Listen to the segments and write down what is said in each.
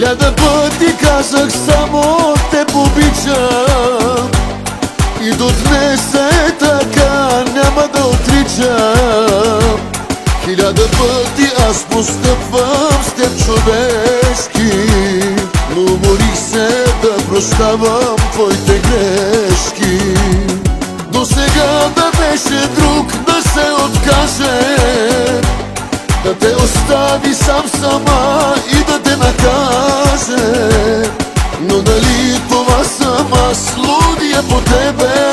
Хиляда пъти казах само те обичам и до днес е така, няма да отричам. Хиляда пъти аз постъпвам с теб човешки, но уморих се да прощавам твоите грешки. До сега да беше друг да се откаже, да те остави сама и да те накаже. Но нали това съм аз, лудия по тебе.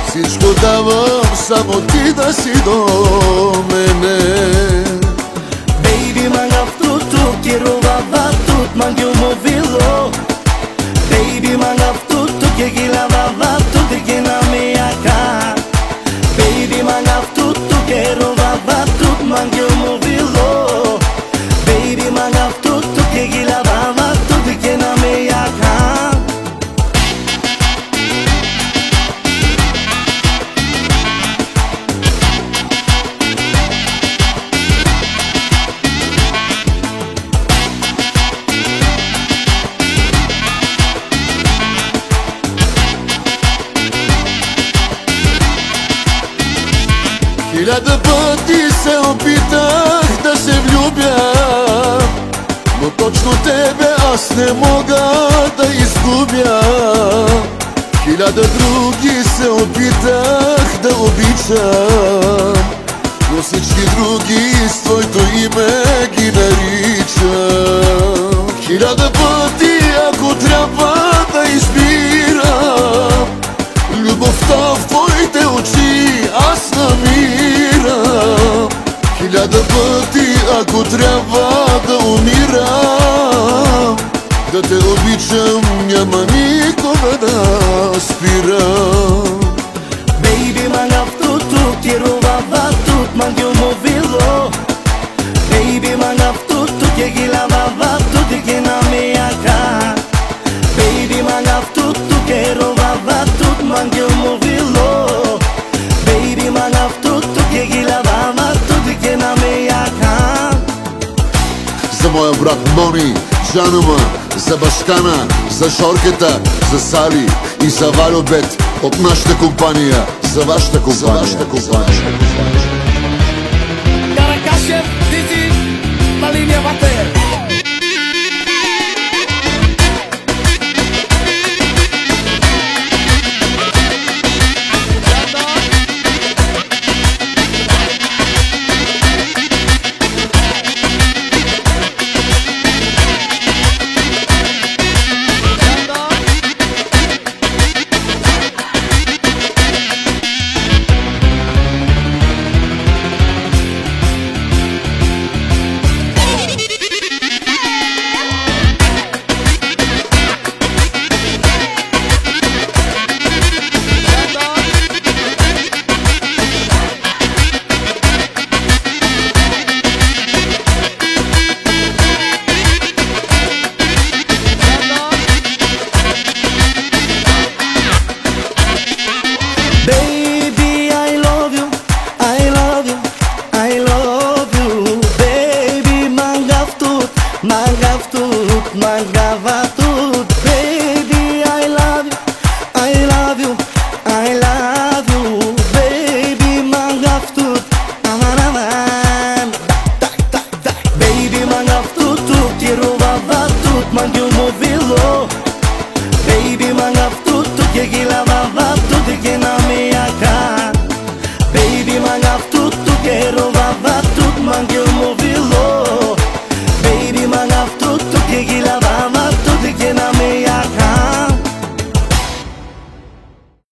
Всичко давам, само ти да си до мене. Baby, mangav tutu, quiero baba tut, mangyo movilo. Baby, mangav tutu, que gila baba tut, que na me acá. Baby, mangav tutu, quiero baba tut, mangyo movilo. Baby, mangav tutu, que gila baba tut, que na me acá. Хиляда пъти се опитах да се влюбя, но точно тебе аз не мога да изгубя. Хиляда други се опитах да обичам, но всички други с твоето име ги наричам. Хиляда пъти, ако трябва да избирам, любовта в твоите очи аз намирам. Хиляда пъти, ако трябва да умирам, да те обичам няма никога да спирам. Baby, mangav tutu, quiero baba tut, mangyo movilo. Baby, mangav tutu, que gila baba tut, que na me acá. Baby, mangav tutu, quiero baba tut, mangyo movilo. Baby, mangav tutu, que gila baba tut, que na me acá. За моя брат Мони, Жанума, за бащана, за Жоркета, за Сали и за Валю Бет от нашата компания, за вашата компания. Каракашев, Дити, на линия Ватер.